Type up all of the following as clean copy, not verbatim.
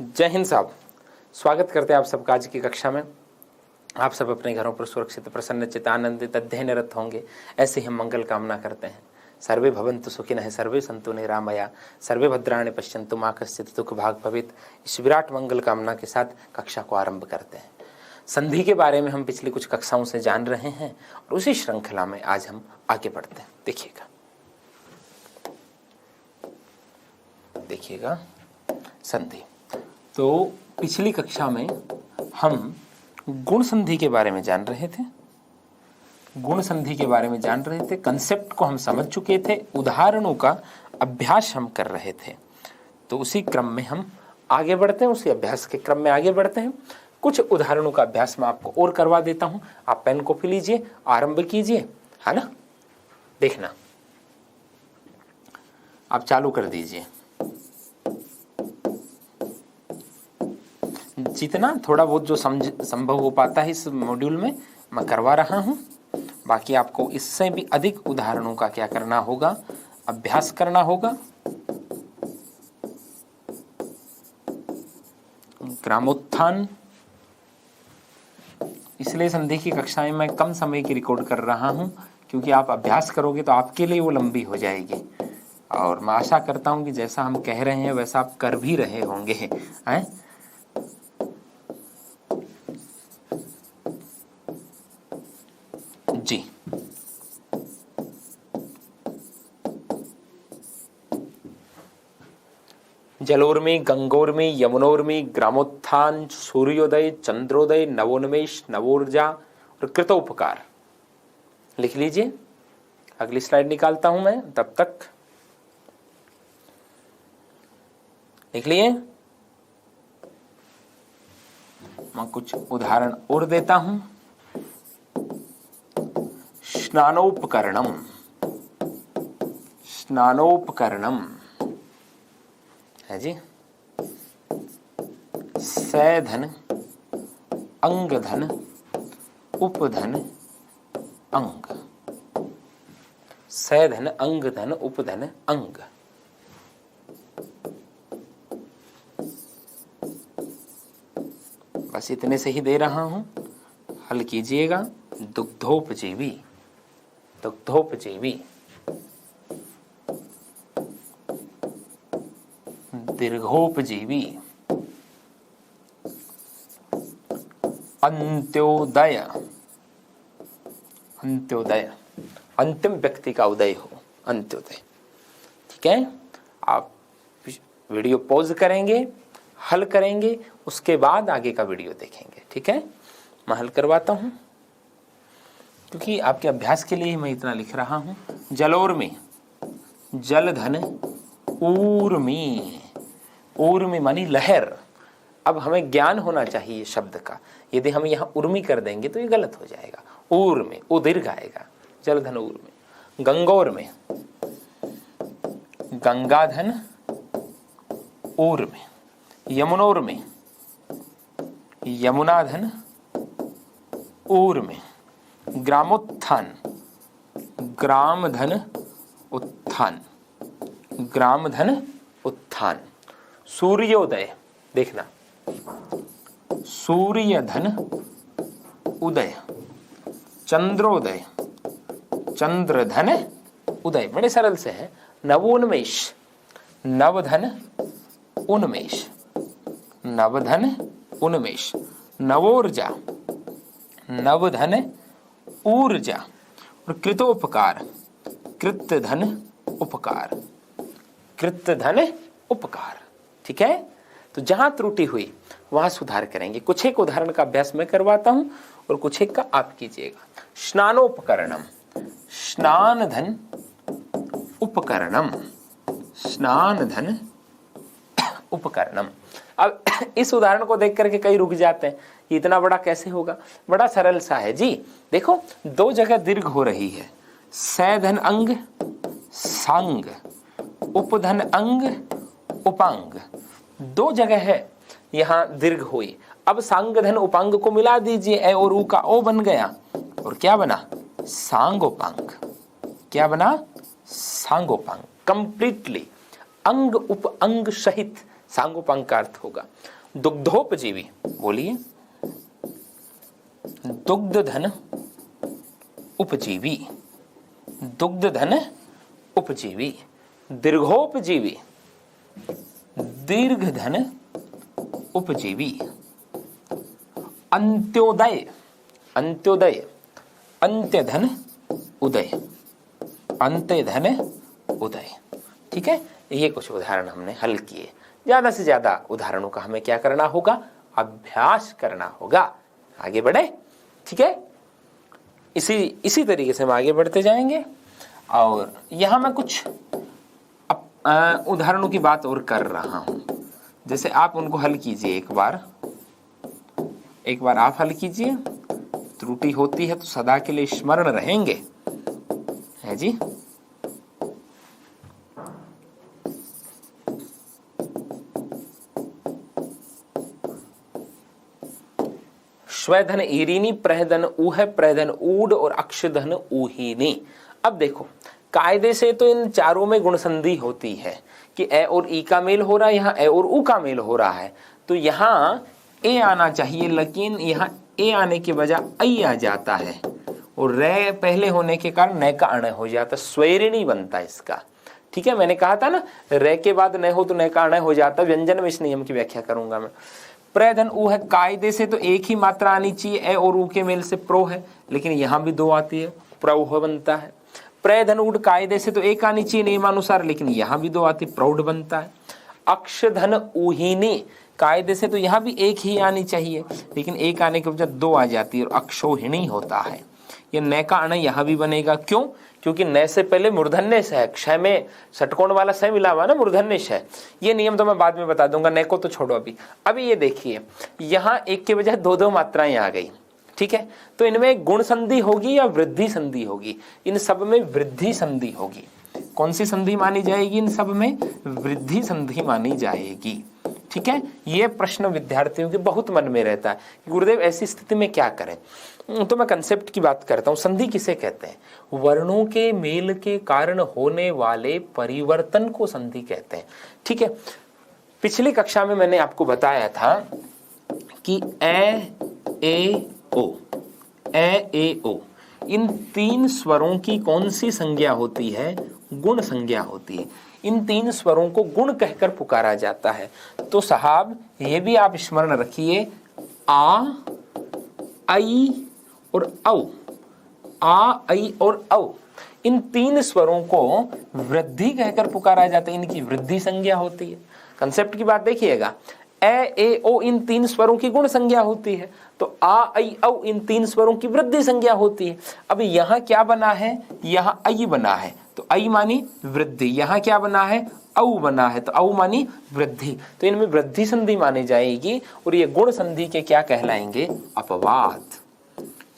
जय हिंद साहब। स्वागत करते हैं आप सबका आज की कक्षा में। आप सब अपने घरों पर सुरक्षित, प्रसन्न, चित्तानंदित, अध्ययनरत होंगे, ऐसे हम मंगल कामना करते हैं। सर्वे भवन्तु सुखिनः, सर्वे सन्तु निरामया, सर्वे भद्राणि पश्यन्तु मा कश्चित् दुःख भाग् भवेत्। इस विराट मंगल कामना के साथ कक्षा को आरंभ करते हैं। संधि के बारे में हम पिछली कुछ कक्षाओं से जान रहे हैं और उसी श्रृंखला में आज हम आगे बढ़ते हैं। देखिएगा संधि। तो पिछली कक्षा में हम गुण संधि के बारे में जान रहे थे। गुण संधि के बारे में जान रहे थे, कंसेप्ट को हम समझ चुके थे, उदाहरणों का अभ्यास हम कर रहे थे। तो उसी क्रम में हम आगे बढ़ते हैं, उसी अभ्यास के क्रम में आगे बढ़ते हैं। कुछ उदाहरणों का अभ्यास मैं आपको और करवा देता हूं। आप पेन कॉपी लीजिए, आरंभ कीजिए, है ना। देखना, आप चालू कर दीजिए। जितना थोड़ा बहुत जो संभव हो पाता है इस मॉड्यूल में मैं करवा रहा हूं। बाकी आपको इससे भी अधिक उदाहरणों का क्या करना होगा, अभ्यास करना होगा। ग्रामोत्थान, इसलिए संधि की कक्षाएं मैं कम समय की रिकॉर्ड कर रहा हूं, क्योंकि आप अभ्यास करोगे तो आपके लिए वो लंबी हो जाएगी। और मैं आशा करता हूं कि जैसा हम कह रहे हैं वैसा आप कर भी रहे होंगे, हैं। जी, जलोर्मी, गंगोर्मी, यमुनोर्मी, ग्रामोत्थान, सूर्योदय, चंद्रोदय, नवोन्मेष, नवोर्जा और कृतोपकार। लिख लीजिए। अगली स्लाइड निकालता हूं मैं, तब तक लिख लिए। मैं कुछ उदाहरण और देता हूं। स्नानोपकरणम, स्नानोपकरणम है जी। सैधन, अंगधन, उपधन, अंग। सैधन, अंगधन, उपधन, अंग। बस इतने से ही दे रहा हूं, हल कीजिएगा। दुग्धोपजीवी, दुग्धोपजीवी, दीर्घोपजीवी, अंत्योदय, अंत्योदय, अंतिम व्यक्ति का उदय हो, अंत्योदय। ठीक है। आप वीडियो पॉज करेंगे, हल करेंगे, उसके बाद आगे का वीडियो देखेंगे। ठीक है। मैं हल करवाता हूं, क्योंकि आपके अभ्यास के लिए मैं इतना लिख रहा हूं। जलोर्मी, जलधन, ऊर्मी, ऊर्मी मानी लहर। अब हमें ज्ञान होना चाहिए शब्द का। यदि हम यहाँ उर्मी कर देंगे तो ये गलत हो जाएगा। ऊर्मी, ओ दीर्घ आएगा। जलधन ऊर्मी। गंगोर में, गंगाधन ऊर्मी। यमुनोर में, यमुनाधन ऊर्मी। ग्रामोत्थान, ग्रामधन उत्थान, ग्रामधन उत्थान। सूर्योदय, देखना, सूर्यधन उदय। चंद्रोदय, चंद्रधन उदय। बड़े सरल से है। नवोन्मेष, नवधन उन्मेष, नवधन उन्मेष। नवोर्जा, नवधन ऊर्जा। और कृतोपकार, कृतधन उपकार, कृतधन उपकार। ठीक है। तो जहां त्रुटि हुई वहां सुधार करेंगे। कुछ एक उदाहरण का अभ्यास मैं करवाता हूं और कुछ एक का आप कीजिएगा। स्नानोपकरणम, स्नानधन उपकरणम, स्नानधन उपकरणम। अब इस उदाहरण को देख करके कई रुक जाते हैं, इतना बड़ा कैसे होगा। बड़ा सरल सा है जी। देखो, दो जगह दीर्घ हो रही है। सैधन अंग, सांग, उपधन अंग, उपांग। दो जगह है यहां दीर्घ हुई। अब सांगधन उपांग को मिला दीजिए, ए और ऊ का ओ बन गया और क्या बना, सांगोपांग। क्या बना, सांगोपांग। कंप्लीटली अंग उप अंग सहित सांगोपांग का अर्थ होगा। दुग्धोपजीवी, बोलिए, दुग्ध धन उपजीवी, दुग्ध धन उपजीवी। दीर्घोपजीवी, दीर्घ धन उपजीवी। अंत्योदय, अंत्योदय, अंत्य धन उदय, अंत्य धन उदय। ठीक है, ये कुछ उदाहरण हमने हल किए। ज्यादा से ज्यादा उदाहरणों का हमें क्या करना होगा, अभ्यास करना होगा। आगे बढ़े, ठीक है। इसी तरीके से हम आगे बढ़ते जाएंगे। और यहां मैं कुछ उदाहरणों की बात और कर रहा हूं, जैसे आप उनको हल कीजिए। एक बार आप हल कीजिए, त्रुटि होती है तो सदा के लिए स्मरण रहेंगे, है जी। स्वधन ईरिनी, प्रहधन ऊह, प्रहधन ऊड और अक्षधन ऊहिनी। अब देखो, कायदे से तो इन चारों में गुण संधि होती है कि ए और ई का मेल हो रहा है, यहाँ ए और ऊ का मेल हो रहा है, तो यहाँ ए आना चाहिए, लेकिन यहाँ ए आने के बजाय आई आ जाता है और रे पहले होने के कारण न का अण हो जाता, स्वैरिणी बनता है इसका। ठीक है, मैंने कहा था ना, रे के बाद न हो तो न का अण हो जाता। व्यंजन में इस नियम की व्याख्या करूंगा मैं। प्रधन ऊ है, कायदे से तो एक ही मात्रा आनी चाहिए, ए और ऊ के मेल से प्रो है, लेकिन यहाँ भी दो आती है, प्रौह बनता है। प्रधन उड, कायदे से तो एक आनी चाहिए नियमानुसार, लेकिन यहाँ भी दो आती, प्रौढ़ बनता है। अक्षधन ऊहिनी, कायदे से तो यहाँ भी एक ही आनी चाहिए, लेकिन एक आने के बजाय दो आ जाती है और अक्षोहिणी होता है। ये न का अण यहाँ भी बनेगा, क्यों? क्योंकि न से पहले मूर्धन्य है, क्षय में षटकोण वाला स मिला हुआ ना, मूर्धन्य है। ये नियम तो मैं बाद में बता दूंगा, न को तो छोड़ो अभी ये देखिए, यहाँ एक के बजाय दो दो मात्राएं आ गई। ठीक है, तो इनमें गुण संधि होगी या वृद्धि संधि होगी? इन सब में वृद्धि संधि होगी। कौन सी संधि मानी जाएगी? इन सब में वृद्धि संधि मानी जाएगी। ठीक है, ये प्रश्न विद्यार्थियों के बहुत मन में रहता है, गुरुदेव ऐसी स्थिति में क्या करें। तो मैं कंसेप्ट की बात करता हूँ। संधि किसे कहते हैं? वर्णों के मेल के कारण होने वाले परिवर्तन को संधि कहते हैं। ठीक है, पिछली कक्षा में मैंने आपको बताया था कि ए ओ इन तीन स्वरों की कौन सी संज्ञा होती है? गुण संज्ञा होती है। इन तीन स्वरों को गुण कहकर पुकारा जाता है। तो साहब ये भी आप स्मरण रखिए, आ, आई और औ, आ, आई और औ, इन तीन स्वरों को वृद्धि कहकर पुकारा जाता है, इनकी वृद्धि संज्ञा होती है। कंसेप्ट की बात देखिएगा, ए ओ इन तीन स्वरों की गुण संज्ञा होती है, तो आ आई औ इन तीन स्वरों की वृद्धि संज्ञा होती है। अब यहाँ क्या बना है? यहाँ आई बना है, तो आई मानी वृद्धि। यहाँ क्या बना है? औ बना है, तो औ मानी वृद्धि। तो इनमें वृद्धि संधि मानी जाएगी और ये गुण संधि के क्या कहलाएंगे? अपवाद।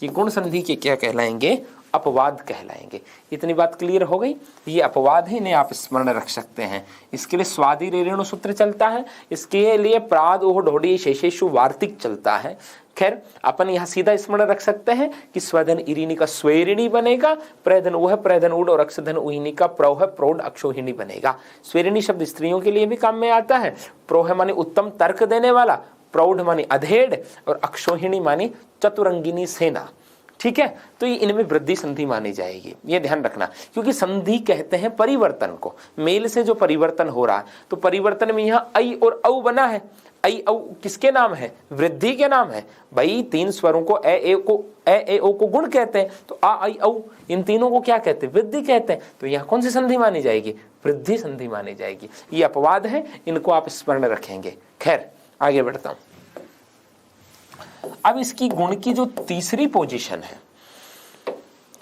ये गुण संधि के क्या कहलाएंगे? अपवाद कहलाएंगे। इतनी बात क्लियर हो गई? ये अपवाद है, इन्हें आप स्मरण रख सकते हैं। इसके लिए स्वादि रेणु सूत्र चलता है, इसके लिए प्राद ओह ढोडी शेषेशु वार्तिक चलता है। खैर, अपन यहाँ सीधा स्मरण रख सकते हैं कि स्वधन इरिनी का स्वैरिणी बनेगा, प्रधन ऊह प्रधन उड और अक्षधन उहिनी का प्रौह प्रौढ़ अक्षोहिणी बनेगा। स्वैरिणी शब्द स्त्रियों के लिए भी काम में आता है। प्रौह मानी उत्तम तर्क देने वाला, प्रौढ़ मानी अधेड़ और अक्षोहिणी मानी चतुरंगिनी सेना। ठीक है, तो ये इनमें वृद्धि संधि मानी जाएगी, ये ध्यान रखना। क्योंकि संधि कहते हैं परिवर्तन को, मेल से जो परिवर्तन हो रहा है, तो परिवर्तन में यहाँ आई और औ बना है। आई औ किसके नाम है? वृद्धि के नाम है। भाई तीन स्वरों को ए ओ को गुण कहते हैं, तो आ आई औ इन तीनों को क्या कहते हैं? वृद्धि कहते हैं। तो यहाँ कौन सी संधि मानी जाएगी? वृद्धि संधि मानी जाएगी। ये अपवाद है, इनको आप स्मरण रखेंगे। खैर, आगे बढ़ता हूं। अब इसकी गुण की जो तीसरी पोजीशन है,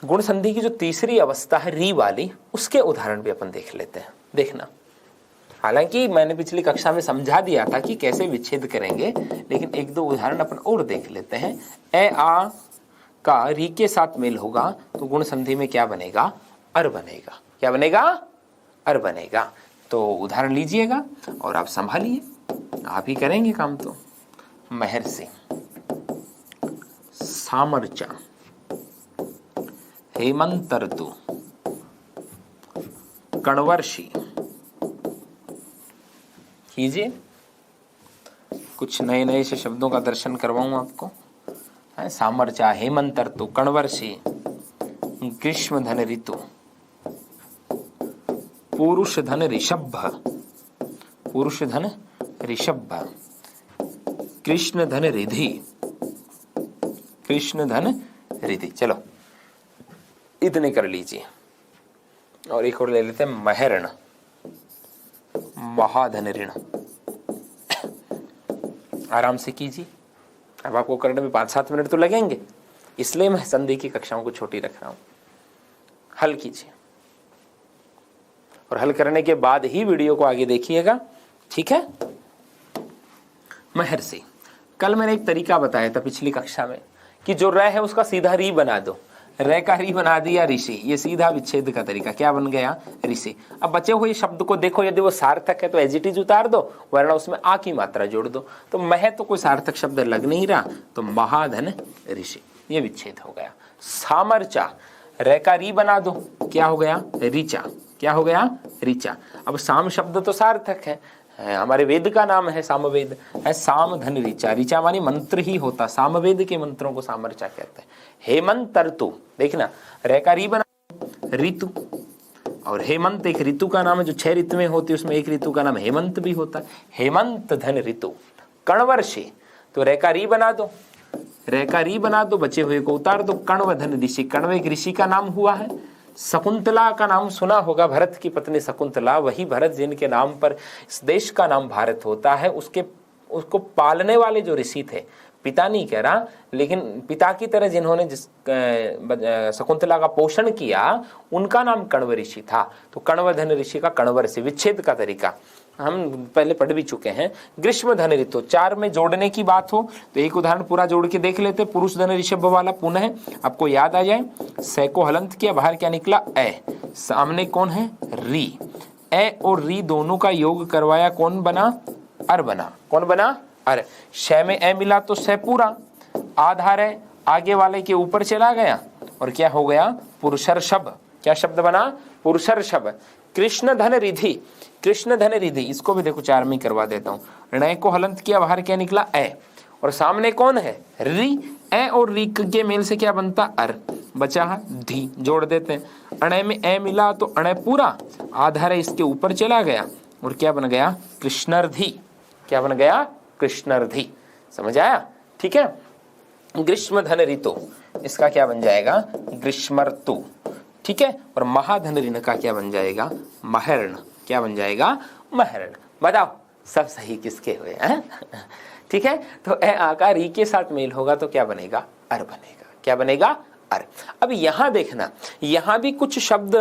गुण संधि की जो तीसरी अवस्था है री वाली, उसके उदाहरण भी अपन देख लेते हैं। देखना, हालांकि मैंने पिछली कक्षा में समझा दिया था कि कैसे विच्छेद करेंगे, लेकिन एक दो उदाहरण अपन और देख लेते हैं। ए आ का री के साथ मेल होगा तो गुण संधि में क्या बनेगा? अर बनेगा। क्या बनेगा? अर बनेगा। तो उदाहरण लीजिएगा और आप संभालिए, आप ही करेंगे काम। तो महर्षि, सामर्चा, हेमंत ऋतु, कणवर्षि। कीजिए, कुछ नए नए से शब्दों का दर्शन करवाऊं आपको। है सामरचा, हेमंत ऋतु, कणवर्षी, ग्रीष्म धन ऋतु, पुरुष धन ऋषभ, पुरुष धन ऋषभ, कृष्ण धन रिधि, कृष्ण धन रिधि। चलो इतने कर लीजिए। और एक और ले लेते हैं महरण, महाधन ऋण। आराम से कीजिए। अब आपको करने में 5-7 मिनट तो लगेंगे, इसलिए मैं संधि की कक्षाओं को छोटी रख रहा हूं। हल कीजिए और हल करने के बाद ही वीडियो को आगे देखिएगा, ठीक है। महर्षि, कल मैंने एक तरीका बताया था पिछली कक्षा में कि जो र है उसका सीधा री बना दो। र का री बना दिया ऋषि, ये सीधा विच्छेद का तरीका क्या बन गया? ऋषि। अब बचे हुए शब्द को देखो, यदि वो सार्थक है तो एज इट इज उतार दो, वरना उसमें आ की मात्रा जोड़ दो। तो मह तो कोई सार्थक शब्द लग नहीं रहा, तो महाधन ऋषि, ये विच्छेद हो गया। सामरचा, र का री बना दो, क्या हो गया? ऋचा। क्या हो गया? ऋचा। अब साम शब्द तो सार्थक है, हमारे वेद का नाम है सामवेद, है साम धन ऋचा। ऋचा मानी मंत्र ही होता, सामवेद के मंत्रों को सामरचा कहते हैं। हेमंत ऋतु, देखना रे का री बना ऋतु, और हेमंत एक ऋतु का नाम है जो 6 ऋतुएं होती है, उसमें एक ऋतु का नाम हेमंत भी होता है। हेमंत धन ऋतु। कणवर्षी, तो रे का री बना दो, रे का री बना दो, बचे हुए को उतार दो। कण्व धन ऋषि, कण्व एक ऋषि का नाम हुआ है। शकुंतला का नाम सुना होगा, भरत की पत्नी शकुंतला, वही भरत जिनके नाम पर इस देश का नाम भारत होता है। उसको पालने वाले जो ऋषि थे, पिता नहीं कह रहा, लेकिन पिता की तरह जिन्होंने जिस शकुंतला का पोषण किया, उनका नाम कण्व ऋषि था। तो कण्वधन ऋषि का कण्व ऋषि, विच्छेद का तरीका हम पहले पढ़ भी चुके हैं। ग्रीष्म धन ऋतु, 4 में जोड़ने की बात हो तो एक उदाहरण पूरा जोड़ के देख लेते। पुरुष धन ऋषभ वाला पुनः आपको याद आ जाए। सै को हलंत किया, बाहर क्या निकला? ए। सामने कौन है? री। ए और री दोनों का योग करवाया, कौन बना? अर बना। कौन बना? अर। शय में ए मिला तो सै पूरा, आधार है आगे वाले के ऊपर चला गया और क्या हो गया? पुरुषर्षभ। क्या शब्द बना? पुरुषर्षभ। कृष्ण धन रिधि, कृष्ण धन रिधि, इसको भी देखो 4 में करवा देता हूं। णय को हलंत किया, बाहर क्या निकला? ए। और सामने कौन है? री। ए और री के मेल से क्या बनता? अर। बचा है धी, जोड़ देते हैं। अणय में ए मिला तो अणय पूरा, आधार है इसके ऊपर चला गया और क्या बन गया? कृष्णर्धि। क्या बन गया? कृष्णर्धि। समझ आया? ठीक है। ग्रीष्म धन ऋतु, इसका क्या बन जाएगा? ग्रीष्मर्तु। ठीक है। और महाधन ऋण का क्या बन जाएगा? महर्ण। क्या बन जाएगा? महर्ण। बताओ सब सही किसके हुए हैं? ठीक है। तो ए आकार ई के साथ मेल होगा तो क्या बनेगा? अर बनेगा। क्या बनेगा? अर। अब यहां देखना, यहां भी कुछ शब्द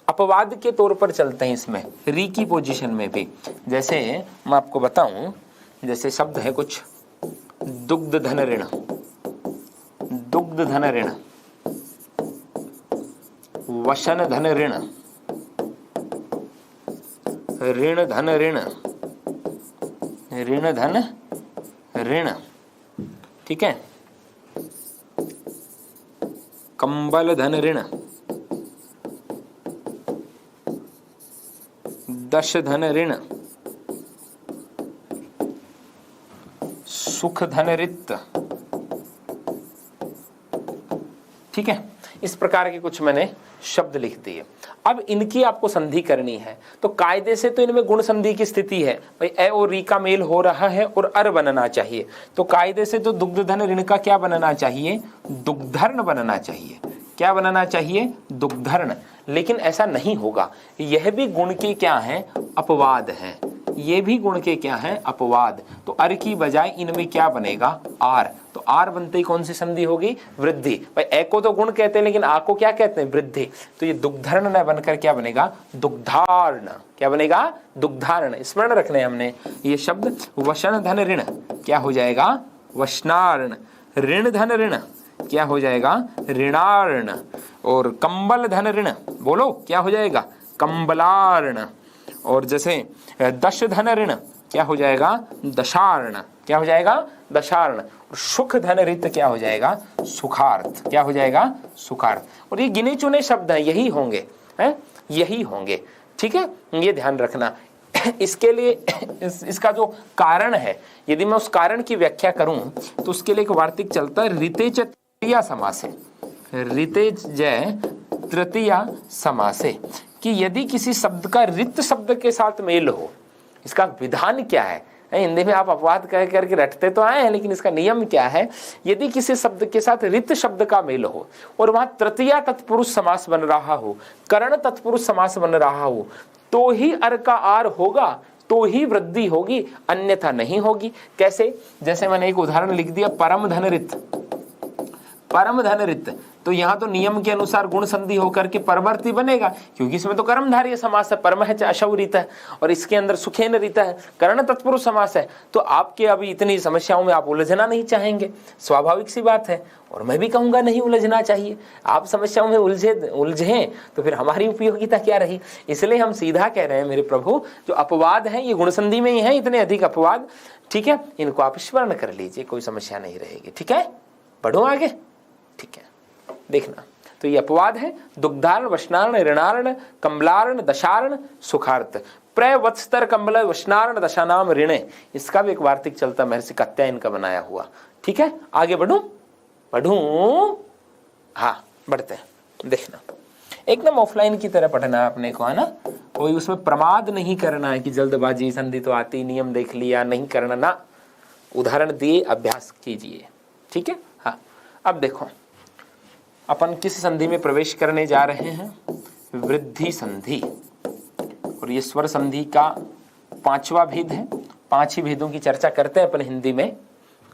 अपवाद के तौर पर चलते हैं इसमें, री की पोजीशन में भी। जैसे मैं आपको बताऊं, जैसे शब्द है कुछ दुग्ध धन ऋण, दुग्ध धन ऋण, वशन धन ऋण, ऋण धन ऋण, ऋण धन ऋण। ठीक है। कंबल धन ऋण, दश धन ऋण, सुख धन रित। ठीक है। इस प्रकार के कुछ मैंने शब्द लिख दिए। अब इनकी आपको संधि करनी है, तो कायदे से तो इनमें गुण संधि की स्थिति है भाई, ए और री का मेल हो रहा है और अर बनना चाहिए। तो कायदे से तो दुग्ध धन ऋण का क्या बनना चाहिए? दुग्धर्ण बनना चाहिए। क्या बनना चाहिए? दुग्धर्ण। लेकिन ऐसा नहीं होगा, यह भी गुण के क्या है? अपवाद है। ये भी गुण के क्या है? अपवाद। तो अर की बजाय इनमें क्या बनेगा? आर। तो आर बनते ही कौन सी संधि होगी? वृद्धि। भाई ए को तो गुण कहते हैं, लेकिन आ को क्या कहते हैं? वृद्धि। तो ये दुग्धर्ण न बनकर क्या बनेगा? दुग्धार्ण। क्या बनेगा? दुग्धार्ण। स्मरण रखने हमने ये शब्द। वशन धन ऋण क्या हो जाएगा? वशनार्ण। ऋण धन ऋण क्या हो जाएगा? ऋणार्ण। और कंबल धन ऋण, बोलो क्या हो जाएगा? कंबलार्ण। और जैसे दश धन ऋण क्या हो जाएगा? दशार्ण। क्या हो जाएगा? दशार्ण। और सुख धन रित क्या हो जाएगा? सुखार्थ। क्या हो जाएगा? सुखार्थ। और ये गिने चुने शब्द हैं, यही होंगे, हैं यही होंगे। ठीक है, ये ध्यान रखना। इसके लिए इसका जो कारण है, यदि मैं उस कारण की व्याख्या करूं तो उसके लिए एक वार्तिक चलता है ऋते च तृतीया समासे, ऋते जय तृतीया समासे, कि यदि किसी शब्द का रित शब्द के साथ मेल हो, इसका विधान क्या है। हिंदी में आप अपवाद कह करके रटते तो आए हैं, लेकिन इसका नियम क्या है। यदि किसी शब्द के साथ रित शब्द का मेल हो और वहां तृतीया तत्पुरुष समास बन रहा हो, करण तत्पुरुष समास बन रहा हो, तो ही अर का आर होगा, तो ही वृद्धि होगी, अन्यथा नहीं होगी। कैसे? जैसे मैंने एक उदाहरण लिख दिया, परम धन रित, परम धन रित, तो यहां तो नियम के अनुसार गुण संधि होकर के परवर्ती बनेगा, क्योंकि इसमें तो कर्मधारय समास है, परम है अशौ रीत है, और इसके अंदर सुखेन रीत है, कर्ण तत्पुरुष समास है। तो आपके अभी इतनी समस्याओं में आप उलझना नहीं चाहेंगे, स्वाभाविक सी बात है, और मैं भी कहूंगा नहीं उलझना चाहिए। आप समस्याओं में उलझे तो फिर हमारी उपयोगिता क्या रही। इसलिए हम सीधा कह रहे हैं, मेरे प्रभु जो अपवाद है ये गुण संधि में ही है, इतने अधिक अपवाद, ठीक है, इनको आप स्मरण कर लीजिए, कोई समस्या नहीं रहेगी। ठीक है, बढ़ो आगे। ठीक है, देखना, तो ये अपवाद है, दुग्धारण, वशनारण, ऋणारण, कमलारण, दशारण, सुखार्थ, प्रवत्स्तर कमल वशनारण दशानाम ऋणे, इसका भी एक वार्तिक चलता महर्षि कात्यायन का बनाया हुआ। ठीक है, आगे बढ़ूं? हाँ, बढ़ते हैं। देखना, एकदम ऑफलाइन की तरह पढ़ना है अपने को, है ना, कोई उसमें प्रमाद नहीं करना है कि जल्दबाजी, संधि तो आती, नियम देख लिया, नहीं करना ना, उदाहरण दिए, अभ्यास कीजिए। ठीक है, हाँ, अब देखो अपन किस संधि में प्रवेश करने जा रहे हैं? वृद्धि संधि, और ये स्वर संधि का 5वां भेद है। 5 ही भेदों की चर्चा करते हैं अपन हिंदी में।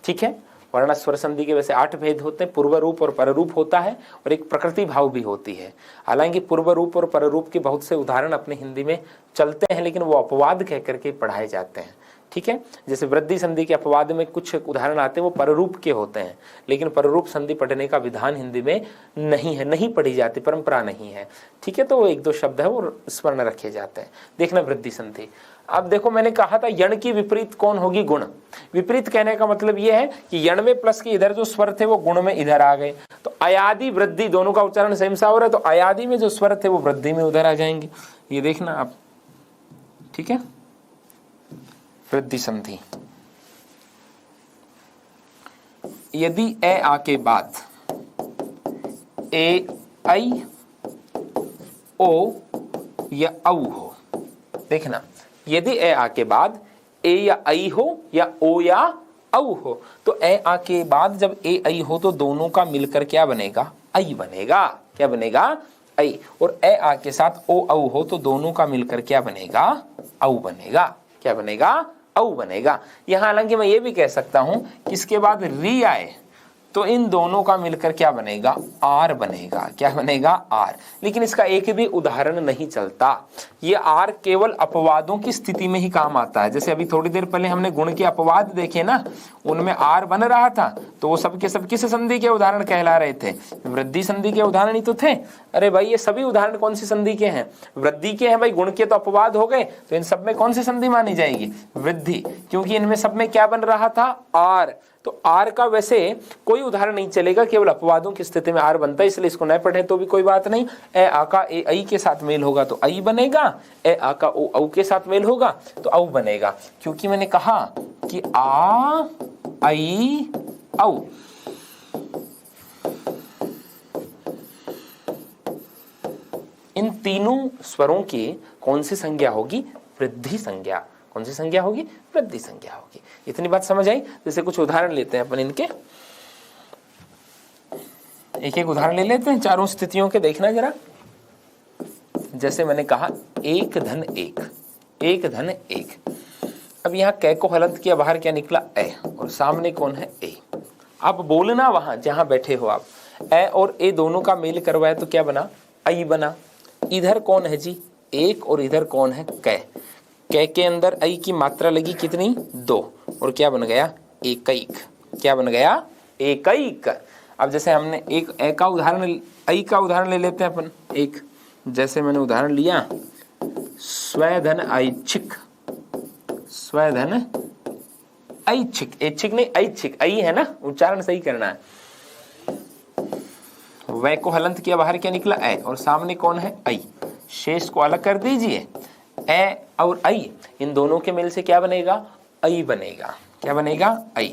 ठीक है, वरना स्वर संधि के वैसे 8 भेद होते हैं, पूर्व रूप और पररूप होता है, और एक प्रकृति भाव भी होती है। हालांकि पूर्व रूप और पररूप के बहुत से उदाहरण अपने हिंदी में चलते हैं, लेकिन वो अपवाद कह करके पढ़ाए जाते हैं। ठीक है, जैसे वृद्धि संधि के अपवाद में कुछ उदाहरण आते हैं, वो पररूप के होते हैं, लेकिन पररूप संधि पढ़ने का विधान हिंदी में नहीं है, नहीं पढ़ी जाती, परंपरा नहीं है। ठीक है, तो वो 1-2 शब्द है वो स्मरण रखे जाते हैं। देखना वृद्धि संधि। अब देखो, मैंने कहा था यण की विपरीत कौन होगी? गुण। विपरीत कहने का मतलब ये है कि यण में प्लस के इधर जो स्वर थे वो गुण में इधर आ गए, तो अयादि वृद्धि दोनों का उच्चारण सेम सा हो रहा है, तो अयादि में जो स्वर थे वो वृद्धि में उधर आ जाएंगे। ये देखना आप। ठीक है, वृद्धि संधि, यदि ए आ के बाद ए आई ओ या औ हो, देखना, यदि ए आ के बाद ए या आई हो या ओ या औ हो, तो ए आ के बाद जब ए आई हो तो दोनों का मिलकर क्या बनेगा? आई बनेगा। क्या बनेगा? आई। और ए आ के साथ ओ औ हो तो दोनों का मिलकर क्या बनेगा? औ बनेगा। क्या बनेगा? औ बनेगा। यहां हालांकि मैं ये भी कह सकता हूं कि इसके बाद री आए तो इन दोनों का मिलकर क्या बनेगा? आर बनेगा। क्या बनेगा? आर। लेकिन इसका एक भी उदाहरण नहीं चलता। ये आर केवल अपवादों की स्थिति में ही काम आता है। जैसे अभी थोड़ी देर पहले हमने गुण के अपवाद देखे ना, उनमें आर बन रहा था, तो वो सब के सब किस संधि के उदाहरण कहला रहे थे? वृद्धि संधि के उदाहरण ही तो थे। अरे भाई, ये सभी उदाहरण कौन सी संधि के हैं? वृद्धि के हैं भाई। गुण के तो अपवाद हो गए, तो इन सब में कौन सी संधि मानी जाएगी? वृद्धि, क्योंकि इनमें सब में क्या बन रहा था? आर। तो आर का वैसे कोई उदाहरण नहीं चलेगा, केवल अपवादों की स्थिति में आर बनता है, इसलिए इसको न पढ़े तो भी कोई बात नहीं। ए आ का ए आई के साथ मेल होगा तो आई बनेगा, ए आ का ओ औ के साथ मेल होगा तो औ बनेगा। क्योंकि मैंने कहा कि आ आई औ, इन तीनों स्वरों की कौन सी संज्ञा होगी? वृद्धि संज्ञा। कौन सी संज्ञा होगी? वृद्धि संज्ञा होगी। इतनी बात समझ आई? जैसे कुछ उदाहरण लेते हैं अपन इनके, एक एक उदाहरण ले लेते हैं चारों स्थितियों के, देखना जरा। जैसे मैंने कहा एक धन एक, एक धन एक। अब यहाँ कै को हलंत किया, बाहर क्या निकला? ए, और सामने कौन है? ए। आप बोलना वहां जहां बैठे हो आप, ए और ए दोनों का मेल करवाया तो क्या बना? आई बना। इधर कौन है जी? एक, और इधर कौन है? कै। कै के अंदर आई की मात्रा लगी कितनी? 2, और क्या बन गया? एकैक। क्या बन गया? एकैक। अब जैसे हमने एक ए का उदाहरण, आई का उदाहरण ले लेते हैं अपन एक। जैसे मैंने उदाहरण लिया स्वधन ऐच्छिक, स्वधन ऐच्छिक, ऐच्छिक नहीं ऐच्छिक, आई है ना, उच्चारण सही करना है। वै को हलंत किया, बाहर क्या निकला? ए, और सामने कौन है? आई। शेष को अलग कर दीजिए। ए और आई, इन दोनों के मेल से क्या बनेगा? ऐ बनेगा। क्या बनेगा? ऐ।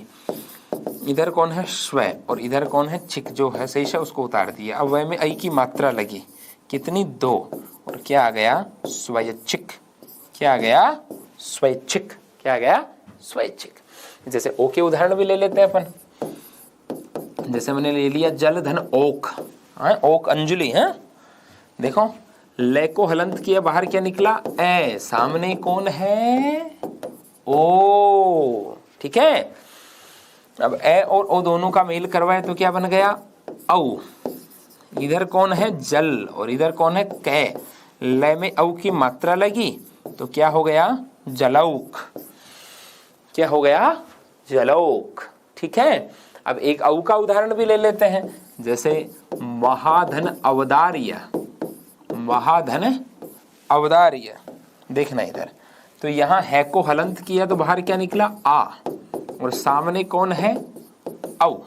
इधर कौन है? स्व, और इधर कौन है? चिक, जो है शेष है उसको उतार दिया। अब वह में ऐ की मात्रा लगी, कितनी? 2, और क्या आ गया? स्वैच्छिक। क्या आ गया? स्वैच्छिक। क्या आ गया? स्वैच्छिक। जैसे ओ के उदाहरण भी ले लेते हैं अपन। जैसे मैंने ले लिया जल धन ओक, ओक अंजलि है। देखो ले को हलंत किया, बाहर क्या निकला? ए, सामने कौन है? ओ, ठीक है। अब ए और ओ दोनों का मेल करवाए तो क्या बन गया? औ। इधर कौन है? जल, और इधर कौन है? कै। ले में औ की मात्रा लगी तो क्या हो गया? जलौक। क्या हो गया? जलौक। ठीक है। अब एक औ का उदाहरण भी ले लेते हैं। जैसे महाधन अवदार्य, महाधन अवदार्य। देखना इधर, तो यहाँ है को हलंत किया तो बाहर क्या निकला? आ, और सामने कौन है? औ।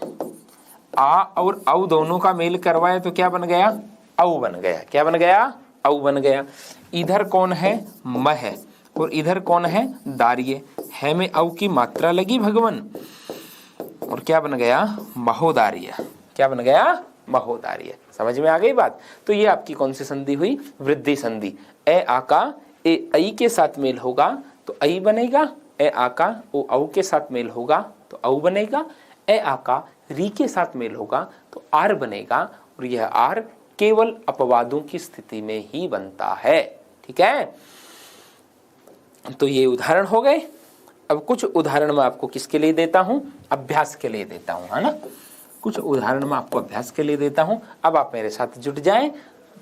आ और औ दोनों का मेल करवाए तो क्या बन गया? औ बन गया। क्या बन गया? औ बन गया। इधर कौन है? मह, और इधर कौन है? दार्य। है में औ की मात्रा लगी भगवान, और क्या बन गया? महोदार्य। क्या बन गया? महोदार्य। समझ में आ गई बात? तो ये आपकी कौन सी संधि हुई? वृद्धि संधि। ए आ का ए ऐ के साथ मेल होगा तो ऐ बनेगा। ए आ का ओ औ के साथ मेल होगा तो औ बनेगा। ए आ का री के साथ मेल होगा तो आर बनेगा, और यह आर केवल अपवादों की स्थिति में ही बनता है। ठीक है। तो ये उदाहरण हो गए। अब कुछ उदाहरण मैं आपको किसके लिए देता हूं? अभ्यास के लिए देता हूं, है ना। कुछ उदाहरण मैं आपको अभ्यास के लिए देता हूं। अब आप मेरे साथ जुट जाएं।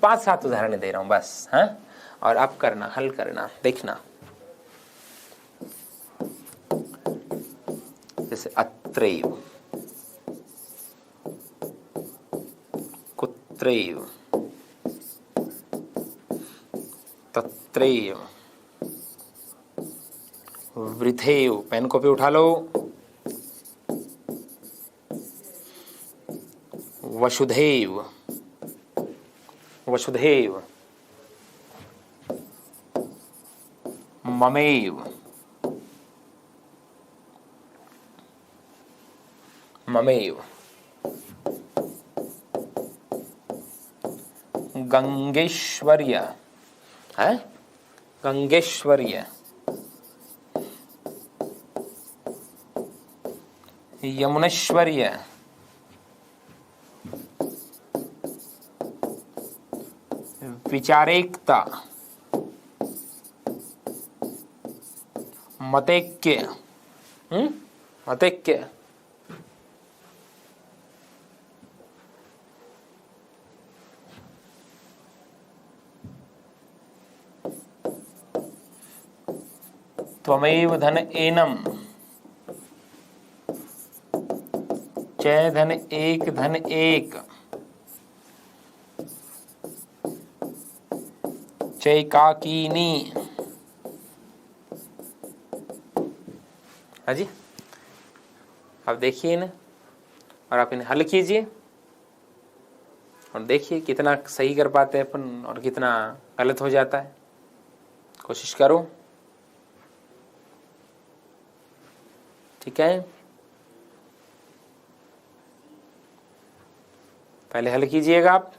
5-7 उदाहरण दे रहा हूं बस, हाँ, और आप करना, हल करना, देखना। जैसे अत्रैव, कुत्रैव, तत्रैव, वृथैव। पेन कॉपी उठा लो। वसुधैव, वसुधैव, ममेव, ममेव, गंगेश्वर्य, है, गंगेश्वर्य, यमुनेश्वर्य, विचारेकता, मतैक्य, मतैक्य, त्वमेव धन एनम, चय धन एक धन एक, चैकाकीनी। हाँ जी, अब देखिए इन्हें और आप इन्हें हल कीजिए और देखिए कितना सही कर पाते हैं अपन और कितना गलत हो जाता है। कोशिश करो, ठीक है। पहले हल कीजिएगा आप,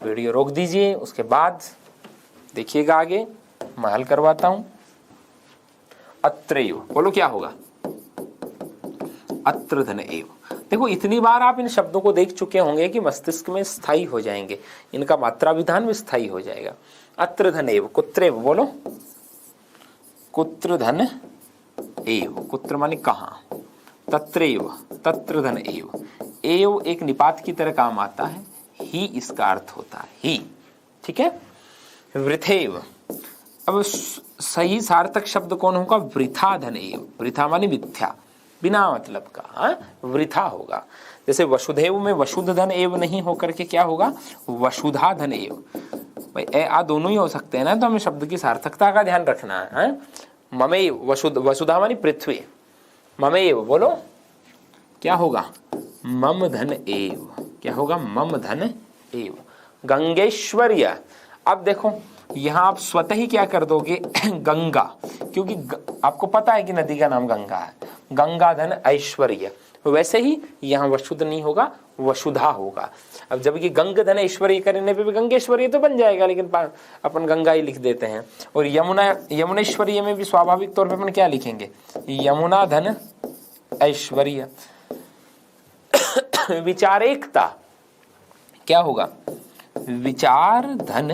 वीडियो रोक दीजिए, उसके बाद देखिएगा आगे, मैं हल करवाता हूं। अत्रैव, बोलो क्या होगा? अत्र धन एव। देखो इतनी बार आप इन शब्दों को देख चुके होंगे कि मस्तिष्क में स्थायी हो जाएंगे, इनका मात्रा विधान में स्थायी हो जाएगा। अत्र धन एव, कुत्रेव, बोलो कुत्र धन एव, कुत्र माने कहाँ, तत्रैव, तत्र धन एव, एव एक निपात की तरह काम आता है, ही इसका अर्थ होता है ही, ठीक है। वृथैव, अब सही सार्थक शब्द कौन होगा? वृथा धन एव, वृथा माने मिथ्या, बिना मतलब का, वृथा होगा। जैसे वसुधैव में वसुध धन एव नहीं होकर के क्या होगा? वसुधा धन एव। भाई ए आ दोनों ही हो सकते हैं ना, तो हमें शब्द की सार्थकता का ध्यान रखना है। ममेव, वसुधा मानी पृथ्वी, ममेव, बोलो क्या होगा? मम धन एव, क्या होगा? मम धन एव। गंगेश्वर्य, अब देखो यहाँ आप स्वतः ही क्या कर दोगे गंगा, क्योंकि आपको पता है कि नदी का नाम गंगा है, गंगा धन ऐश्वर्य, वैसे ही यहाँ वसुध नहीं होगा, वसुधा होगा। अब जब कि गंग धन ऐश्वर्य करने पे भी गंगेश्वरी तो बन जाएगा, लेकिन अपन गंगा ही लिख देते हैं। और यमुनेश्वरी में भी स्वाभाविक तौर पे अपन क्या लिखेंगे, यमुना धन ऐश्वर्य। विचारेकता क्या होगा, विचार धन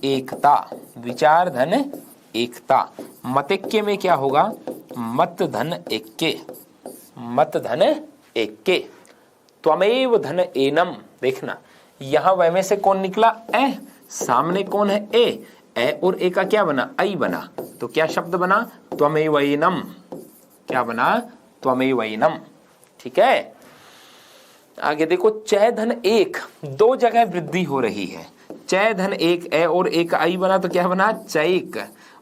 एकता, विचार धन एकता। मतैक्य में क्या होगा, मत धन एक्के, मत धन एक्के। त्वमेव धन एनम, देखना यहां वह में से कौन निकला, ए, सामने कौन है, ए और ए का क्या बना, ऐ बना, तो क्या शब्द बना, त्वमेव एनम, क्या बना, त्वमेव एनम। ठीक है, आगे देखो, चय धन एक, दो जगह वृद्धि हो रही है, चय धन एक, ए और एक आई बना तो क्या बना, चैक,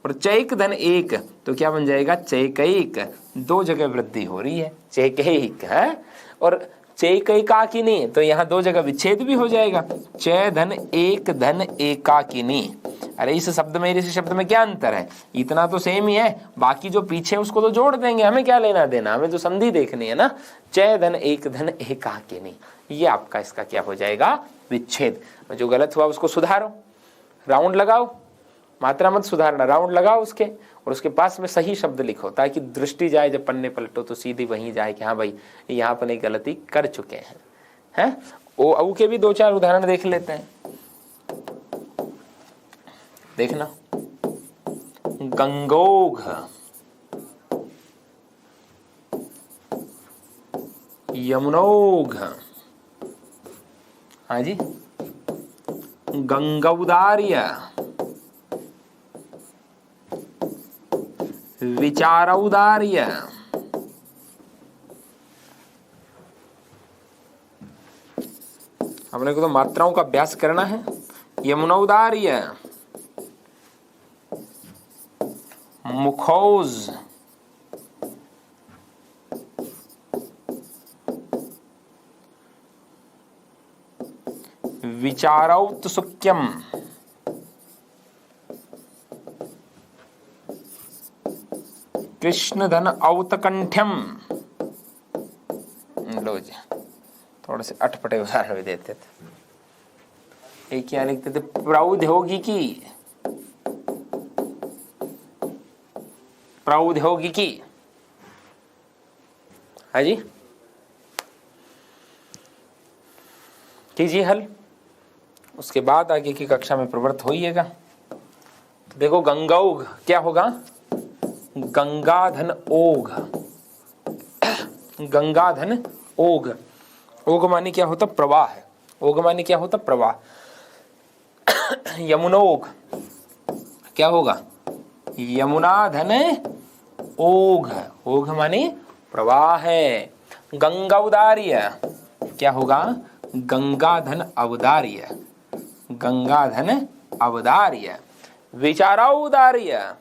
और चैक धन एक तो क्या बन जाएगा, चैकैक, दो जगह वृद्धि हो रही है, चैकैक है। और चैकैकाकिनी तो यहाँ दो जगह विच्छेद भी हो जाएगा, चय धन एकाकिनी। अरे इस शब्द में इस शब्द में क्या अंतर है, इतना तो सेम ही है, बाकी जो पीछे उसको तो जोड़ देंगे, हमें क्या लेना देना, हमें तो संधि देखनी है ना। चय धन एकाकिनी, ये आपका इसका क्या हो जाएगा, विच्छेद। जो गलत हुआ उसको सुधारो, राउंड लगाओ, मात्रा मत सुधारना, राउंड लगाओ उसके, और उसके पास में सही शब्द लिखो, ताकि दृष्टि जाए जब पन्ने पलटो तो सीधी वहीं जाए कि हाँ भाई यहाँ पर एक गलती कर चुके हैं। ओ औ के भी दो चार उदाहरण देख लेते हैं, देखना। गंगोघ, यमुनोघ, हाँ जी, गंगौदार्य, विचारौदार्य, अपने को तो मात्राओं का अभ्यास करना है। यमुनौदार्य, मुखौज, विचारौत्सुक्यम, कृष्ण धन औतकंठ्यम। लो जी, थोड़े से अटपटे उदाहरण भी देते थे। एक क्या लिखते थे, प्रौद्योगिकी, प्रौद्योगिकी, हाँ जी, कीजिए हल, उसके बाद आगे की कक्षा में प्रवृत्त होइएगा। तो देखो, गंगौघ क्या होगा, गंगाधन ओघ, गंगाधन ओघ, ओघ माने क्या होता, प्रवाह है, ओघ माने क्या होता, प्रवाह। यमुनोघ क्या होगा, यमुना धन ओघ, ओघ माने प्रवाह है। गंगौदार्य क्या होगा, गंगा धन अवदार्य, गंगा धन अवदार्य। विचारौदार्य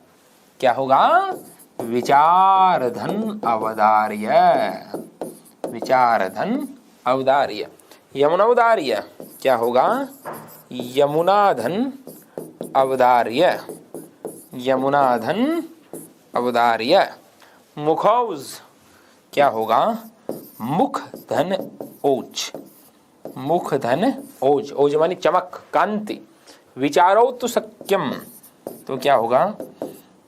क्या होगा, विचार धन अवदार्य, विचार धन अवदार्य। यमुनौदार्य क्या होगा, यमुना धन अवदार्य, यमुना धन अवदार्य। मुखौज क्या होगा, मुख धन ओज, मुख धन ओज, ओज मानी चमक, कांति। विचारौत्सुक्यम तो क्या होगा,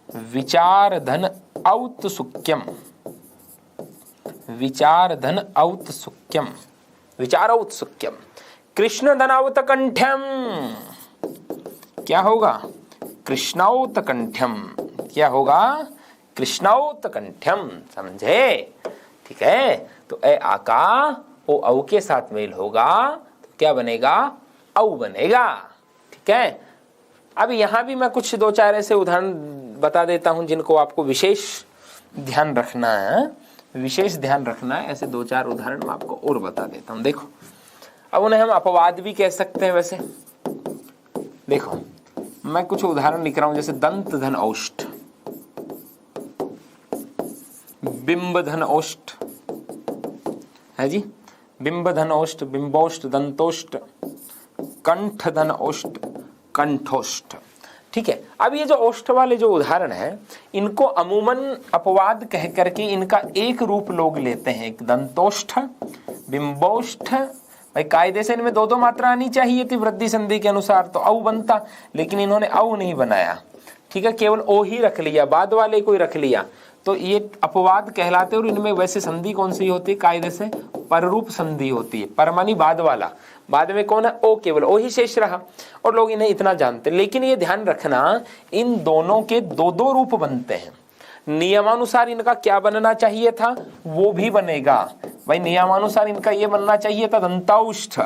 विचार धन औत्सुक्यम, विचार धन औत्सुक्यम, विचारौत्सुक्यम। कृष्ण धनावतकंठ्यम क्या होगा, कृष्णौतकंठ्यम, क्या होगा, कृष्णौतकंठ्यम। समझे, ठीक है। तो ए आका ओ औ के साथ मेल होगा तो क्या बनेगा, औ बनेगा। ठीक है, अब यहाँ भी मैं कुछ दो चार ऐसे उदाहरण बता देता हूं जिनको आपको विशेष ध्यान रखना है, विशेष ध्यान रखना है। ऐसे दो चार उदाहरण मैं आपको और बता देता हूं। देखो, अब उन्हें हम अपवाद भी कह सकते हैं। वैसे देखो, मैं कुछ उदाहरण लिख रहा हूं, जैसे दंत धन औष्ठ, बिंब धन औष्ठ है जी, बिंब धन औष्ठ, बिंबौष्ठ, दंतोष्ठ, कंठ धन औष्ठ, कंठोष्ठ। ठीक है। अब ये जो ओष्ठ वाले जो उदाहरण है, इनको अमूमन अपवाद कह करके इनका एक रूप लोग लेते हैं, एक दंतोष्ठ, बिंबोष्ठ। भाई कायदे से इनमें दो दो मात्रा आनी चाहिए थी वृद्धि संधि के अनुसार, तो औ बनता, लेकिन इन्होंने औ नहीं बनाया, ठीक है, केवल ओ ही रख लिया, बाद वाले को ही रख लिया, तो ये अपवाद कहलाते। और इनमें वैसे संधि कौन सी होती है कायदे से? पररूप संधि होती है। पर मानी बाद वाला, बाद में कौन है? ओ, केवल ओ ही शेष रहा, और लोग इन्हें इतना जानते। लेकिन ये ध्यान रखना, इन दोनों के दो दो रूप बनते हैं। नियमानुसार इनका क्या बनना चाहिए था वो भी बनेगा। भाई नियमानुसार इनका ये बनना चाहिए था दंताउष्ठ,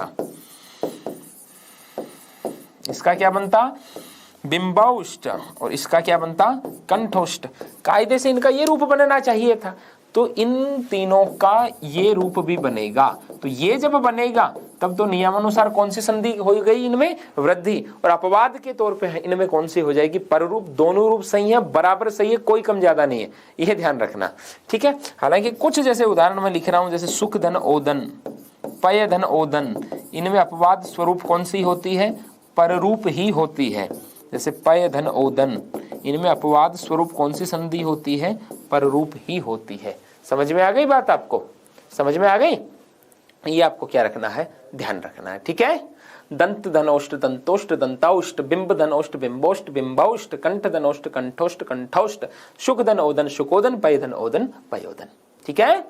इसका क्या बनता? बिंबाउष्ठ, और इसका क्या बनता? कंठोष्ठ। कायदे से इनका ये रूप बनना चाहिए था, तो इन तीनों का ये रूप भी बनेगा। तो ये जब बनेगा तब तो नियमानुसार कौन सी संधि हो गई? इनमें वृद्धि। और अपवाद के तौर पे इनमें कौन सी हो जाएगी? पररूप। दोनों रूप सही है, बराबर सही है, कोई कम ज्यादा नहीं है, यह ध्यान रखना, ठीक है। हालांकि कुछ जैसे उदाहरण में लिख रहा हूं, जैसे सुख धन ओदन, पय धन ओदन, इनमें अपवाद स्वरूप कौन सी होती है? पररूप ही होती है। जैसे पय धन ओदन, इनमें अपवाद स्वरूप कौन सी संधि होती है? पररूप ही होती है। समझ में आ गई बात? आपको समझ में आ गई? ये आपको क्या रखना है? ध्यान रखना है, ठीक है। दंत धनोष्ट दंतोष्ट दंताउष्ट, बिंब धनोष्ट बिंबोष्ट बिंबाउष्ट, कंठ धनोष्ट कंठोष्ट कंठौष्ट, शुक धन ओदन शुकोदन, पय धन ओदन पयोदन, ठीक है।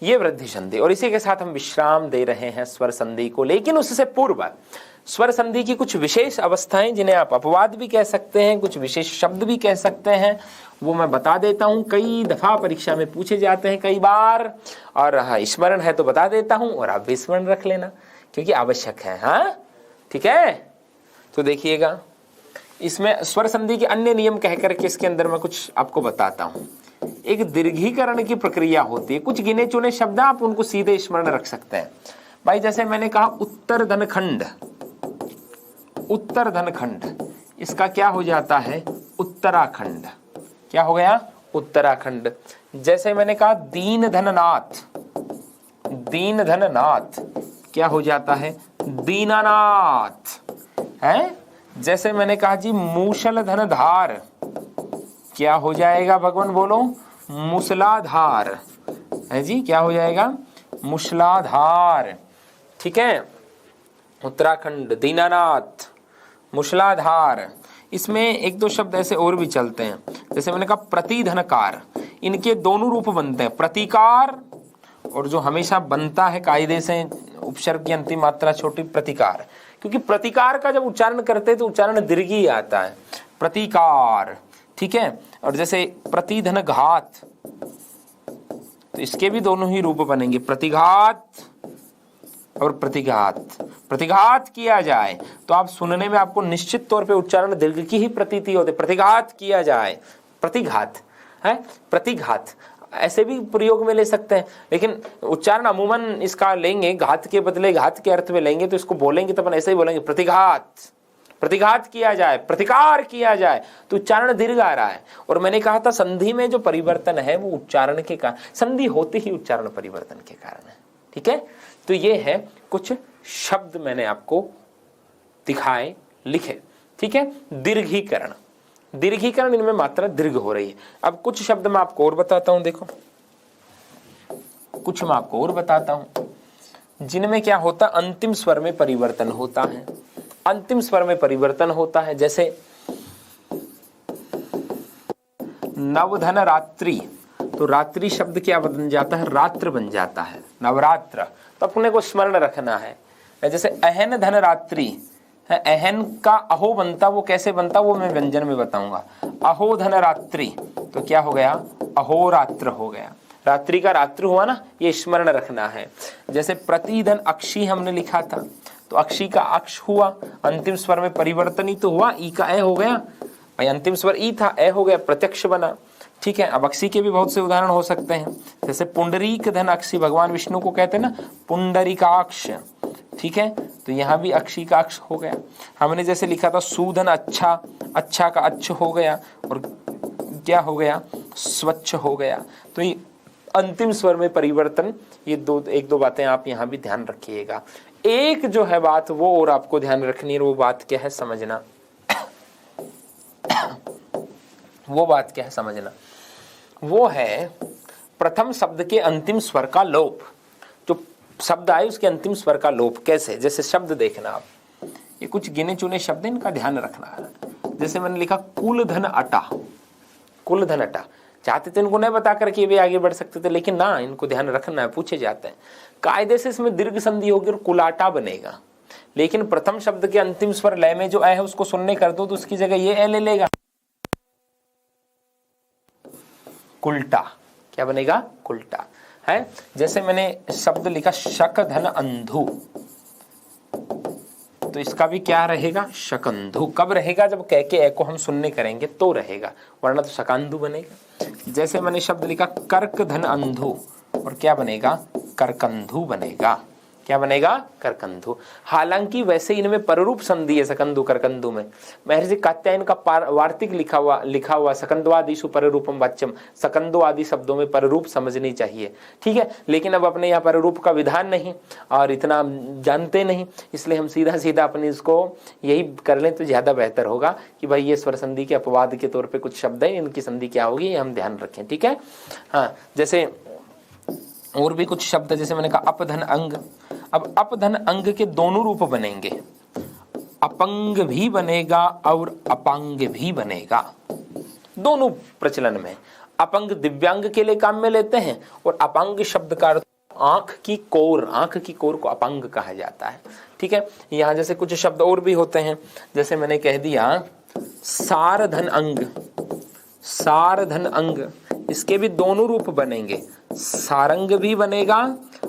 ये वृद्धि संधि, और इसी के साथ हम विश्राम दे रहे हैं स्वर संधि को। लेकिन उससे पूर्व स्वर संधि की कुछ विशेष अवस्थाएं, जिन्हें आप अपवाद भी कह सकते हैं, कुछ विशेष शब्द भी कह सकते हैं, वो मैं बता देता हूं। कई दफा परीक्षा में पूछे जाते हैं, कई बार, और हाँ स्मरण है तो बता देता हूं, और आप भी स्मरण रख लेना क्योंकि आवश्यक है। हाँ ठीक है, तो देखिएगा, इसमें स्वर संधि के अन्य नियम कह करके इसके अंदर मैं कुछ आपको बताता हूं। एक दीर्घीकरण की प्रक्रिया होती है, कुछ गिने चुने शब्द आप उनको सीधे स्मरण रख सकते हैं। भाई जैसे मैंने कहा उत्तर धनखंड, उत्तर धनखंड, इसका क्या हो जाता है? उत्तराखंड। क्या हो गया? उत्तराखंड। जैसे मैंने कहा दीन धननाथ, दीन धननाथ, क्या हो जाता है? दीनानाथ, है। जैसे मैंने कहा जी मूसल धनधार, क्या हो जाएगा भगवान बोलो? मूसलाधार, है जी, क्या हो जाएगा? मूसलाधार, ठीक है। उत्तराखंड, दीनानाथ, मूसलाधार। इसमें एक दो शब्द ऐसे और भी चलते हैं, जैसे मैंने कहा प्रतिधनकार, इनके दोनों रूप बनते हैं, प्रतिकार, और जो हमेशा बनता है कायदे से उपसर्ग की अंतिम मात्रा छोटी, प्रतिकार। क्योंकि प्रतिकार का जब उच्चारण करते हैं तो उच्चारण दीर्घी आता है, प्रतिकार, ठीक है। और जैसे प्रतिधन घात, तो इसके भी दोनों ही रूप बनेंगे, प्रतिघात और प्रतिघात। प्रतिघात किया जाए तो आप सुनने में आपको निश्चित तौर पे उच्चारण दीर्घ की ही प्रतीति होती है। प्रतिघात किया जाए, प्रतिघात है, प्रतिघात ऐसे भी प्रयोग में ले सकते हैं, लेकिन उच्चारण अमूमन इसका लेंगे घात के बदले घात के अर्थ में लेंगे, तो इसको बोलेंगे तो अपन ऐसे ही बोलेंगे प्रतिघात, प्रतिघात किया जाए, प्रतिकार किया जाए, तो उच्चारण दीर्घ आ रहा है। और मैंने कहा था संधि में जो परिवर्तन है वो उच्चारण के कारण, संधि होते ही उच्चारण परिवर्तन के कारण है, ठीक है। तो ये है कुछ शब्द मैंने आपको दिखाए, लिखे, ठीक है। दीर्घीकरण, दीर्घीकरण, इनमें मात्रा दीर्घ हो रही है। अब कुछ शब्द मैं आपको और बताता हूं, देखो कुछ मैं आपको और बताता हूं जिनमें क्या होता, अंतिम स्वर में परिवर्तन होता है, अंतिम स्वर में परिवर्तन होता है। जैसे नवधन रात्रि, तो रात्रि शब्द क्या बन जाता है? रात्र बन जाता है, नवरात्र। तो अपने को स्मरण रखना है। जैसे अहन धन रात्रि है, अहन का अहो बनता, वो कैसे बनता वो मैं व्यंजन में बताऊंगा। अहो धन रात्रि, तो क्या हो गया? अहोरात्र हो गया, रात्रि का रात्र हुआ ना, ये स्मरण रखना है। जैसे प्रतिधन अक्षी हमने लिखा था, तो अक्षी का अक्ष हुआ, अंतिम स्वर में परिवर्तन ही तो हुआ, ई का ए हो गया, भाई अंतिम स्वर ई था, ए हो गया, प्रत्यक्ष बना, ठीक है। अब अक्षी के भी बहुत से उदाहरण हो सकते हैं, जैसे पुंडरीक धन अक्षी, भगवान विष्णु को कहते हैं ना पुंडरीकाक्ष, ठीक है। तो यहाँ भी अक्षी का अक्ष हो गया। हमने जैसे लिखा था सूधन अच्छा, अच्छा का अच्छ हो गया, और क्या हो गया? स्वच्छ हो गया। तो ये अंतिम स्वर में परिवर्तन, ये एक दो बातें आप यहाँ भी ध्यान रखिएगा। एक जो है बात वो और आपको ध्यान रखनी है, वो बात क्या है समझना। वो बात क्या है समझना, वो है प्रथम शब्द के अंतिम स्वर का लोप। जो शब्द आए उसके अंतिम स्वर का लोप कैसे, जैसे शब्द देखना आप, ये कुछ गिने चुने शब्द हैं, इनका ध्यान रखना है। जैसे मैंने लिखा कुल धन अटा, कुल धन अटा, चाहते थे इनको नहीं बता करके ये भी आगे बढ़ सकते थे, लेकिन ना, इनको ध्यान रखना है, पूछे जाते हैं। कायदे से इसमें दीर्घ संधि होगी और कुलाटा बनेगा, लेकिन प्रथम शब्द के अंतिम स्वर लय में जो ए है उसको सुनने कर दो तो उसकी जगह ये ए ले लेगा, कुलटा। क्या बनेगा? कुलटा है। जैसे मैंने शब्द लिखा शक धन अंधु, तो इसका भी क्या रहेगा? शकंधु। कब रहेगा? जब कह के ए को हम सुनने करेंगे तो रहेगा, वरना तो शकांधु बनेगा। जैसे मैंने शब्द लिखा कर्क धन अंधु, और क्या बनेगा? करकंधु बनेगा। क्या बनेगा? करकंधु। हालांकि वैसे इनमें पररूप संधि है सकंधु करकंधु में। महर्षि कात्यायन का वार्तिक लिखा हुआ सकंदवादिषु पररूपम वाच्यम, सकंदो आदि शब्दों में पररूप समझनी चाहिए, ठीक है। लेकिन अब अपने यहाँ पररूप का विधान नहीं और इतना जानते नहीं, इसलिए हम सीधा सीधा अपने इसको यही कर लें तो ज्यादा बेहतर होगा कि भाई ये स्वर संधि के अपवाद के तौर पर कुछ शब्द है, इनकी संधि क्या होगी ये हम ध्यान रखें, ठीक है। हाँ, जैसे और भी कुछ शब्द, जैसे मैंने कहा अपधन अंग। अब अपधन अंग के दोनों रूप बनेंगे, अपंग भी बनेगा और अपांग भी बनेगा, दोनों प्रचलन में। अपंग दिव्यांग के लिए काम में लेते हैं और अपांग शब्द का अर्थ आंख की कोर, आंख की कोर को अपांग कहा जाता है, ठीक है। यहाँ जैसे कुछ शब्द और भी होते हैं, जैसे मैंने कह दिया सारधन अंग, सारधन अंग, इसके भी दोनों रूप बनेंगे, सारंग भी बनेगा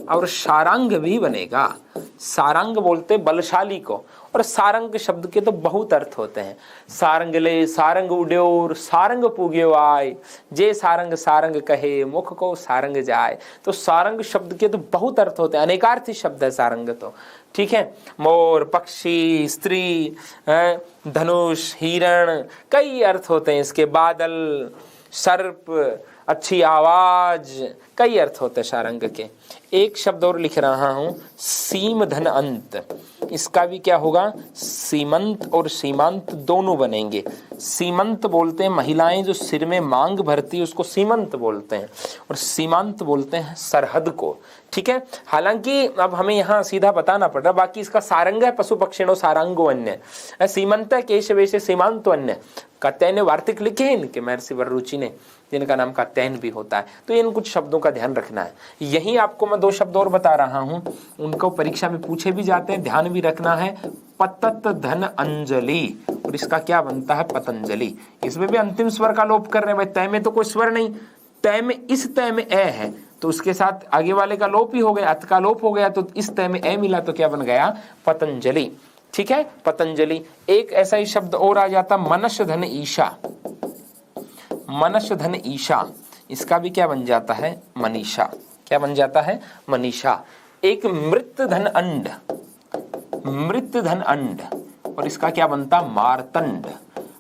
और सारंग भी बनेगा। सारंग बोलते बलशाली को, और सारंग शब्द के तो बहुत अर्थ होते हैं। सारंग ले सारंग उड्योर सारंग पुग्यो आय, जे सारंग सारंग कहे मुख को सारंग जाए। तो सारंग शब्द के तो बहुत अर्थ होते हैं, अनेकार्थी शब्द है सारंग तो, ठीक है। मोर, पक्षी, स्त्री, धनुष, हिरण, कई अर्थ होते हैं इसके। बादल, सर्प, अच्छी आवाज, कई अर्थ होते हैं सारंग के। एक शब्द और लिख रहा हूं, सीम धन अंत, इसका भी क्या होगा? सीमंत और सीमांत दोनों बनेंगे। सीमंत बोलते हैं महिलाएं जो सिर में मांग भरती है उसको सीमंत बोलते हैं, और सीमांत बोलते हैं सरहद को, ठीक है। हालांकि अब हमें यहाँ सीधा बताना पड़ रहा, बाकी इसका सारंग है पशु पक्षिणो सारंगो अन्य, सीमंत है केश वेश सीमांतो अन्य। कात्यायन ने वार्तिक लिखे हैं इनके, महर्षि वररुचि ने, जिनका नाम कात्यायन भी होता है। तो इन कुछ शब्दों का ध्यान रखना है। यही आपको मैं दो शब्द और बता रहा हूं, उनको परीक्षा में पूछे भी जाते हैं, ध्यान भी रखना है। पतत धन अंजलि, और इसका क्या बनता है? पतंजलि। इसमें भी अंतिम स्वर का लोप कर रहे हैं भाई, तय में तो कोई स्वर नहीं, तय में इस तय में ए है तो उसके साथ आगे वाले का लोप ही हो गया, अत का लोप हो गया, तो इस तय में ए मिला तो क्या बन गया? पतंजलि, ठीक है, पतंजलि। एक ऐसा ही शब्द और आ जाता मनश धन ईशा, मनश धन ईशा, इसका भी क्या बन जाता है? मनीषा। क्या बन जाता है? मनीषा। एक मृत धन अंड, मृत धन अंड, और इसका क्या बनता? मार्तंड।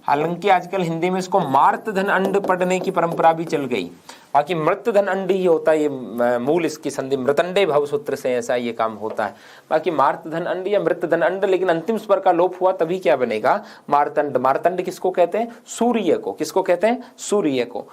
हालांकि आजकल हिंदी में इसको मार्त धन अंड पढ़ने की परंपरा भी चल गई, बाकी मृत धन अंड ही होता है, ये मूल इसकी संधि मृतंडे भाव सूत्र से ऐसा ये काम होता है। बाकी मार्त धन अंड या मृत धन अंड, लेकिन अंतिम स्वर का लोप हुआ तभी क्या बनेगा? मार्तंड। मार्तंड किसको कहते हैं? सूर्य को। किसको कहते हैं? सूर्य को।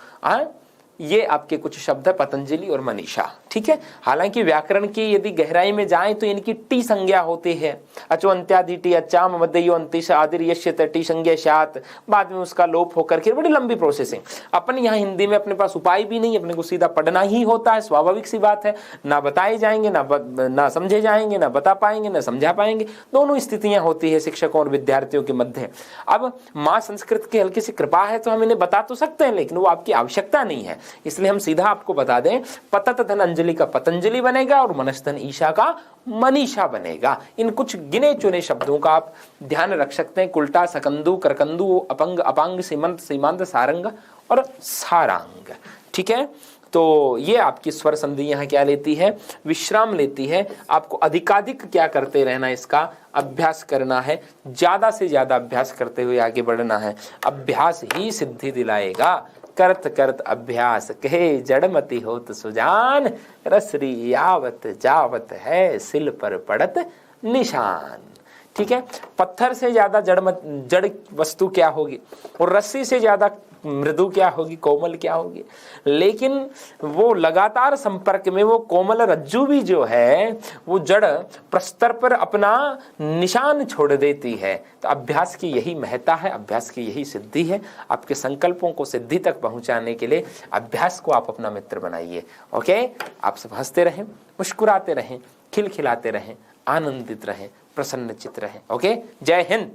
ये आपके कुछ शब्द है पतंजलि और मनीषा, ठीक है। हालांकि व्याकरण की यदि गहराई में जाएं तो इनकी टी संज्ञा होती है, अचो अंत्यादि टी अचाम मध्ययो अंतिश आदिर यश्यत टी संज्ञा शात, बाद में उसका लोप होकर के बड़ी लंबी प्रोसेसिंग। अपन यहाँ हिंदी में अपने पास उपाय भी नहीं, अपने को सीधा पढ़ना ही होता है, स्वाभाविक सी बात है। ना बताए जाएंगे, ना समझे जाएंगे, ना बता पाएंगे, ना समझा पाएंगे, दोनों स्थितियां होती है शिक्षकों और विद्यार्थियों के मध्य। अब माँ संस्कृत की हल्की सी कृपा है तो हम इन्हें बता तो सकते हैं, लेकिन वो आपकी आवश्यकता नहीं है, इसलिए हम सीधा आपको बता दें पतत धन अंजलि का पतंजलि बनेगा और मनस्तन ईशा का मनीषा बनेगा। इन कुछ गिने चुने शब्दों का आप ध्यान रख सकते हैं, कुल्टा, सकंदु, करकंदु, अपंग, अपांग, सीमंत, सीमांत, सारंग और सारांग, ठीक है। तो ये आपकी स्वर संधि यहाँ क्या लेती है? विश्राम लेती है। आपको अधिकाधिक क्या करते रहना, इसका अभ्यास करना है, ज्यादा से ज्यादा अभ्यास करते हुए आगे बढ़ना है। अभ्यास ही सिद्धि दिलाएगा, करत करत अभ्यास कहे जड़मति होत सुजान, रसरी आवत जावत है सिल पर पड़त निशान। ठीक है, पत्थर से ज्यादा जड़ वस्तु क्या होगी, और रस्सी से ज्यादा मृदु क्या होगी, कोमल क्या होगी। लेकिन वो लगातार संपर्क में वो कोमल रज्जु भी जो है वो जड़ प्रस्तर पर अपना निशान छोड़ देती है। तो अभ्यास की यही महत्ता है, अभ्यास की यही सिद्धि है। आपके संकल्पों को सिद्धि तक पहुंचाने के लिए अभ्यास को आप अपना मित्र बनाइए। ओके, आप सब हंसते रहें, मुस्कुराते रहें, खिलखिलाते रहें, आनंदित रहें, प्रसन्नचित रहें। ओके, जय हिंद।